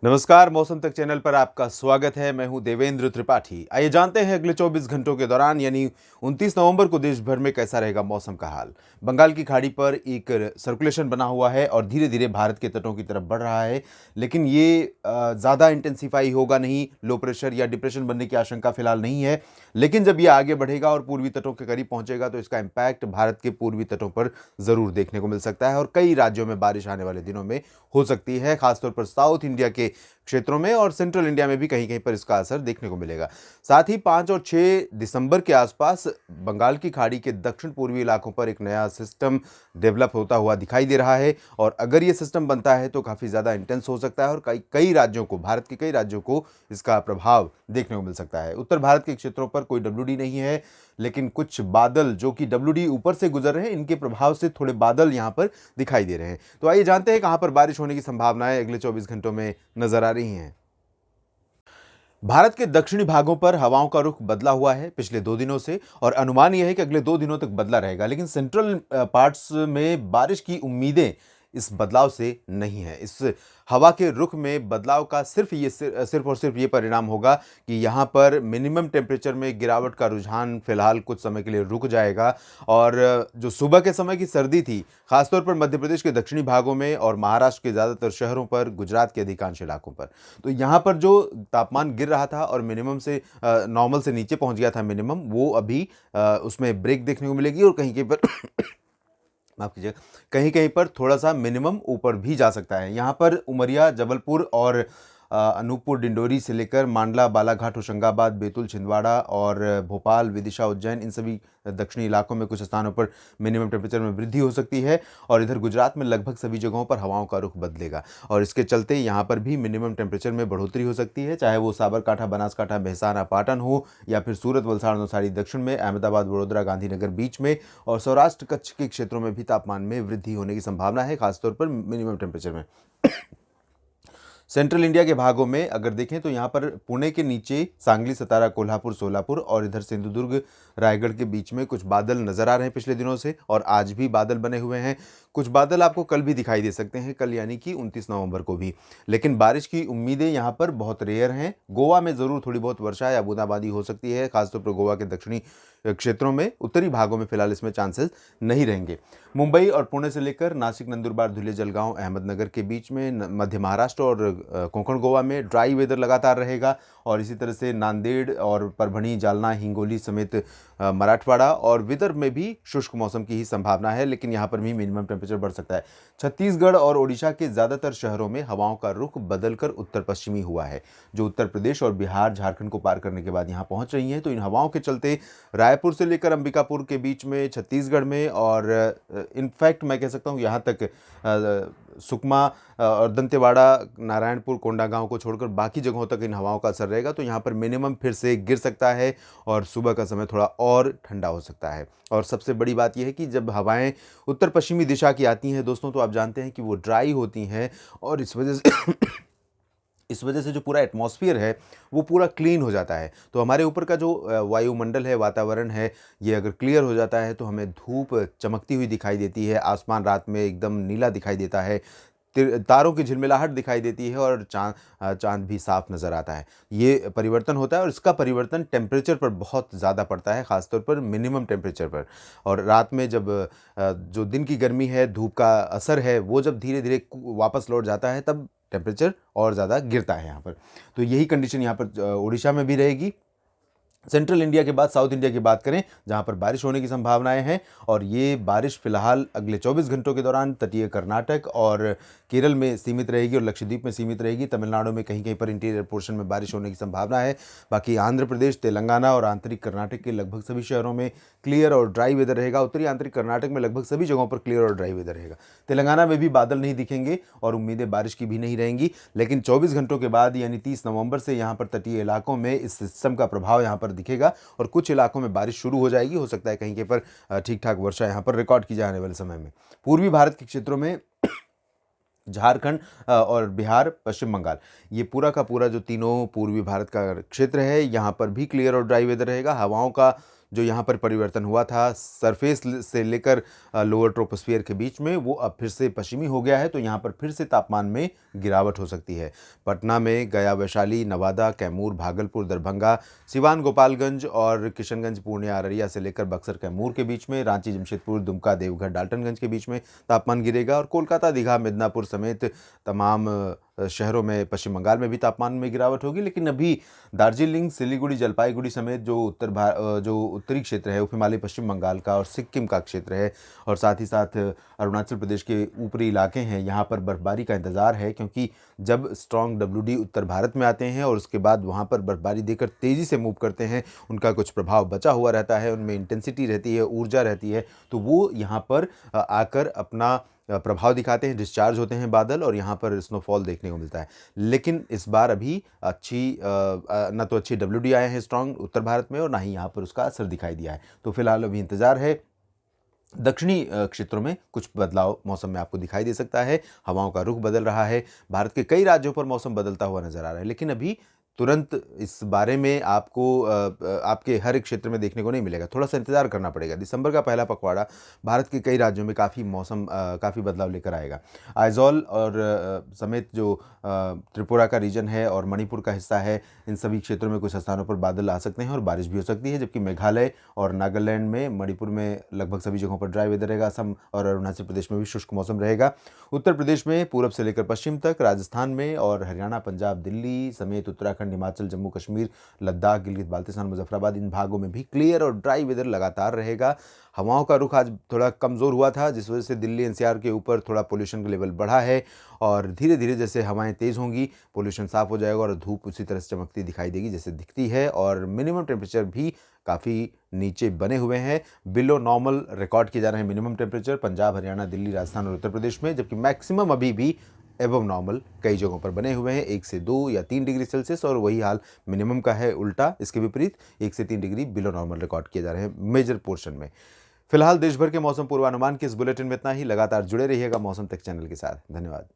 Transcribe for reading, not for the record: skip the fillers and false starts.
नमस्कार, मौसम तक चैनल पर आपका स्वागत है। मैं हूं देवेंद्र त्रिपाठी। आइए जानते हैं अगले 24 घंटों के दौरान यानी 29 नवंबर को देश भर में कैसा रहेगा मौसम का हाल। बंगाल की खाड़ी पर एक सर्कुलेशन बना हुआ है और धीरे धीरे भारत के तटों की तरफ बढ़ रहा है, लेकिन ये ज़्यादा इंटेंसिफाई होगा नहीं। लो प्रेशर या डिप्रेशन बनने की आशंका फिलहाल नहीं है, लेकिन जब ये आगे बढ़ेगा और पूर्वी तटों के करीब पहुंचेगा तो इसका इम्पैक्ट भारत के पूर्वी तटों पर ज़रूर देखने को मिल सकता है और कई राज्यों में बारिश आने वाले दिनों में हो सकती है, खासतौर पर साउथ इंडिया के क्षेत्रों में और सेंट्रल इंडिया में भी कहीं-कहीं पर इसका असर देखने को मिलेगा। साथ ही 5 और 6 दिसंबर के आसपास बंगाल की खाड़ी के दक्षिण पूर्वी इलाकों पर एक नया सिस्टम डेवलप होता हुआ दिखाई दे रहा है और अगर ये सिस्टम बनता है तो काफ़ी ज़्यादा इंटेंस हो सकता है और कई कई राज्यों को, भारत के कई राज्यों को इसका प्रभाव देखने को मिल सकता है। उत्तर भारत के क्षेत्रों पर कोई डब्ल्यूडी नहीं है, लेकिन कुछ बादल जो कि डब्ल्यूडी ऊपर से गुजर रहे हैं, इनके प्रभाव से थोड़े बादल यहाँ पर दिखाई दे रहे हैं। तो आइए जानते हैं कहाँ पर बारिश होने की संभावनाएं अगले 24 घंटों में नजर आ रही हैं। भारत के दक्षिणी भागों पर हवाओं का रुख बदला हुआ है पिछले 2 दिनों से और अनुमान यह है कि अगले 2 दिनों तक बदला रहेगा, लेकिन सेंट्रल पार्ट्स में बारिश की उम्मीदें इस बदलाव से नहीं है। इस हवा के रुख में बदलाव का सिर्फ और सिर्फ ये परिणाम होगा कि यहाँ पर मिनिमम टेम्परेचर में गिरावट का रुझान फिलहाल कुछ समय के लिए रुक जाएगा और जो सुबह के समय की सर्दी थी, खासतौर पर मध्य प्रदेश के दक्षिणी भागों में और महाराष्ट्र के ज़्यादातर शहरों पर, गुजरात के अधिकांश इलाकों पर, तो यहाँ पर जो तापमान गिर रहा था और मिनिमम से नॉर्मल से नीचे पहुँच गया था मिनिमम, वो अभी उसमें ब्रेक देखने को मिलेगी और कहीं-कहीं पर माफ़ कीजिएगा, कहीं-कहीं पर थोड़ा-सा मिनिमम ऊपर भी जा सकता है। यहाँ पर उमरिया, जबलपुर और अनूपपुर, डिंडोरी से लेकर मांडला, बालाघाट, होशंगाबाद, बैतूल, छिंदवाड़ा और भोपाल, विदिशा, उज्जैन, इन सभी दक्षिणी इलाकों में कुछ स्थानों पर मिनिमम टेम्परेचर में वृद्धि हो सकती है और इधर गुजरात में लगभग सभी जगहों पर हवाओं का रुख बदलेगा और इसके चलते यहाँ पर भी मिनिमम टेम्परेचर में बढ़ोतरी हो सकती है, चाहे वो साबरकांठा, बनासकांठा, मेहसाना, पाटन हो या फिर सूरत, वलसाड़, नवसारी दक्षिण में, अहमदाबाद, वडोदरा, गांधीनगर बीच में और सौराष्ट्र, कच्छ के क्षेत्रों में भी तापमान में वृद्धि होने की संभावना है, खासतौर पर मिनिमम टेम्परेचर में। सेंट्रल इंडिया के भागों में अगर देखें तो यहाँ पर पुणे के नीचे सांगली, सतारा, कोल्हापुर, सोलापुर और इधर सिंधुदुर्ग, रायगढ़ के बीच में कुछ बादल नजर आ रहे हैं पिछले दिनों से और आज भी बादल बने हुए हैं। कुछ बादल आपको कल भी दिखाई दे सकते हैं, कल यानी कि 29 नवंबर को भी, लेकिन बारिश की उम्मीदें यहाँ पर बहुत रेयर हैं। गोवा में ज़रूर थोड़ी बहुत वर्षा या बूंदाबांदी हो सकती है, खासतौर पर गोवा के दक्षिणी क्षेत्रों में, उत्तरी भागों में फिलहाल इसमें चांसेस नहीं रहेंगे। मुंबई और पुणे से लेकर नासिक, नंदुरबार, धुले, जलगांव, अहमदनगर के बीच में, मध्य महाराष्ट्र और कोंकण गोवा में ड्राई वेदर लगातार रहेगा और इसी तरह से नांदेड़ और परभणी, जालना, हिंगोली समेत मराठवाड़ा और विदर्भ में भी शुष्क मौसम की ही संभावना है, लेकिन यहाँ पर भी मिनिमम टेम्परेचर बढ़ सकता है। छत्तीसगढ़ और ओडिशा के ज़्यादातर शहरों में हवाओं का रुख बदलकर उत्तर पश्चिमी हुआ है, जो उत्तर प्रदेश और बिहार, झारखंड को पार करने के बाद यहाँ पहुँच रही हैं। तो इन हवाओं के चलते रायपुर से लेकर अंबिकापुर के बीच में, छत्तीसगढ़ में और इनफैक्ट मैं कह सकता हूँ यहाँ तक सुकमा और दंतेवाड़ा, नारायणपुर, कोंडागांव को छोड़कर बाकी जगहों तक इन हवाओं का असर रहेगा। तो यहाँ पर मिनिमम फिर से गिर सकता है और सुबह का समय थोड़ा और ठंडा हो सकता है। और सबसे बड़ी बात यह है कि जब हवाएं उत्तर पश्चिमी दिशा की आती हैं दोस्तों, तो आप जानते हैं कि वो ड्राई होती हैं और इस वजह से जो पूरा एटमॉस्फेयर है वो पूरा क्लीन हो जाता है। तो हमारे ऊपर का जो वायुमंडल है, वातावरण है, ये अगर क्लियर हो जाता है तो हमें धूप चमकती हुई दिखाई देती है, आसमान रात में एकदम नीला दिखाई देता है, तारों की झिलमिलाहट दिखाई देती है और चाँद भी साफ नज़र आता है। ये परिवर्तन होता है और इसका परिवर्तन टेम्परेचर पर बहुत ज़्यादा पड़ता है, ख़ासतौर पर मिनिमम टेम्परेचर पर। और रात में जब जो दिन की गर्मी है, धूप का असर है, वो जब धीरे-धीरे वापस लौट जाता है, तब टेम्परेचर और ज़्यादा गिरता है यहाँ पर। तो यही कंडीशन यहाँ पर ओडिशा में भी रहेगी। सेंट्रल इंडिया के बाद साउथ इंडिया की बात करें, जहां पर बारिश होने की संभावनाएं हैं और ये बारिश फिलहाल अगले 24 घंटों के दौरान तटीय कर्नाटक और केरल में सीमित रहेगी और लक्षद्वीप में सीमित रहेगी। तमिलनाडु में कहीं कहीं पर इंटीरियर पोर्शन में बारिश होने की संभावना है। बाकी आंध्र प्रदेश, तेलंगाना और आंतरिक कर्नाटक के लगभग सभी शहरों में क्लियर और ड्राई वेदर रहेगा। उत्तरी आंतरिक कर्नाटक में लगभग सभी जगहों पर क्लियर और ड्राई वेदर रहेगा। तेलंगाना में भी बादल नहीं दिखेंगे और उम्मीदें बारिश की भी नहीं रहेंगी, लेकिन 24 घंटों के बाद यानी 30 नवंबर से यहाँ पर तटीय इलाकों में इस सिस्टम का प्रभाव यहाँ पर दिखेगा और कुछ इलाकों में बारिश शुरू हो जाएगी। हो सकता है कहीं कहीं पर ठीक ठाक वर्षा यहाँ पर रिकॉर्ड की जाने वाले समय में। पूर्वी भारत के क्षेत्रों में झारखंड और बिहार, पश्चिम बंगाल, ये पूरा का पूरा जो तीनों पूर्वी भारत का क्षेत्र है, यहाँ पर भी क्लियर और ड्राई वेदर रहेगा। हवाओं का जो यहाँ पर परिवर्तन हुआ था सरफेस से लेकर लोअर ट्रोपोस्फियर के बीच में, वो अब फिर से पश्चिमी हो गया है, तो यहाँ पर फिर से तापमान में गिरावट हो सकती है। पटना में, गया, वैशाली, नवादा, कैमूर, भागलपुर, दरभंगा, सिवान, गोपालगंज और किशनगंज, पूर्णिया, अररिया से लेकर बक्सर, कैमूर के बीच में, रांची, जमशेदपुर, दुमका, देवघर, डाल्टनगंज के बीच में तापमान गिरेगा और कोलकाता, दीघा, मिदनापुर समेत तमाम शहरों में पश्चिम बंगाल में भी तापमान में गिरावट होगी। लेकिन अभी दार्जिलिंग, सिलीगुड़ी, जलपाईगुड़ी समेत जो जो उत्तरी क्षेत्र है, उप हिमालय पश्चिम बंगाल का और सिक्किम का क्षेत्र है, और साथ ही साथ अरुणाचल प्रदेश के ऊपरी इलाके हैं, यहाँ पर बर्फबारी का इंतज़ार है, क्योंकि जब स्ट्रॉन्ग WD उत्तर भारत में आते हैं और उसके बाद वहाँ पर बर्फबारी देकर तेज़ी से मूव करते हैं, उनका कुछ प्रभाव बचा हुआ रहता है, उनमें इंटेंसिटी रहती है, ऊर्जा रहती है, तो वो यहाँ पर आकर अपना प्रभाव दिखाते हैं, डिस्चार्ज होते हैं बादल और यहाँ पर स्नोफॉल देखने को मिलता है। लेकिन इस बार अभी ना तो अच्छी WD आए हैं स्ट्रॉन्ग उत्तर भारत में और ना ही यहाँ पर उसका असर दिखाई दिया है। तो फिलहाल अभी इंतज़ार है। दक्षिणी क्षेत्रों में कुछ बदलाव मौसम में आपको दिखाई दे सकता है। हवाओं का रुख बदल रहा है। भारत के कई राज्यों पर मौसम बदलता हुआ नजर आ रहा है, लेकिन अभी तुरंत इस बारे में आपको आपके हर एक क्षेत्र में देखने को नहीं मिलेगा। थोड़ा सा इंतजार करना पड़ेगा। दिसंबर का पहला पखवाड़ा भारत के कई राज्यों में काफ़ी बदलाव लेकर आएगा। आइजॉल और समेत जो त्रिपुरा का रीजन है और मणिपुर का हिस्सा है, इन सभी क्षेत्रों में कुछ स्थानों पर बादल आ सकते हैं और बारिश भी हो सकती है, जबकि मेघालय और नागालैंड में, मणिपुर में लगभग सभी जगहों पर ड्राई वेदर रहेगा। असम और अरुणाचल प्रदेश में भी शुष्क मौसम रहेगा। उत्तर प्रदेश में पूरब से लेकर पश्चिम तक, राजस्थान में और हरियाणा, पंजाब, दिल्ली समेत उत्तराखंड, हिमाचल, जम्मू कश्मीर, लद्दाख, गिलगित बाल्तिस्तान, मुजफ्फराबाद, इन भागों में भी क्लियर और ड्राई वेदर लगातार रहेगा। हवाओं का रुख आज थोड़ा कमज़ोर हुआ था, जिस वजह से दिल्ली NCR के ऊपर थोड़ा पोल्यूशन का लेवल बढ़ा है और धीरे धीरे जैसे हवाएं तेज़ होंगी, पोल्यूशन साफ़ हो जाएगा और धूप उसी तरह से चमकती दिखाई देगी जैसे दिखती है। और मिनिमम टेम्परेचर भी काफ़ी नीचे बने हुए हैं। बिलो नॉर्मल रिकॉर्ड किए जा रहे हैं मिनिमम टेम्परेचर पंजाब, हरियाणा, दिल्ली, राजस्थान और उत्तर प्रदेश में, जबकि मैक्सिमम अभी भी एबव नॉर्मल कई जगहों पर बने हुए हैं, 1 से 2 या 3 डिग्री सेल्सियस, और वही हाल मिनिमम का है उल्टा, इसके विपरीत 1 से 3 डिग्री बिलो नॉर्मल रिकॉर्ड किए जा रहे हैं मेजर पोर्शन में। फिलहाल देश भर के मौसम पूर्वानुमान के इस बुलेटिन में इतना ही। लगातार जुड़े रहिएगा मौसम तक चैनल के साथ। धन्यवाद।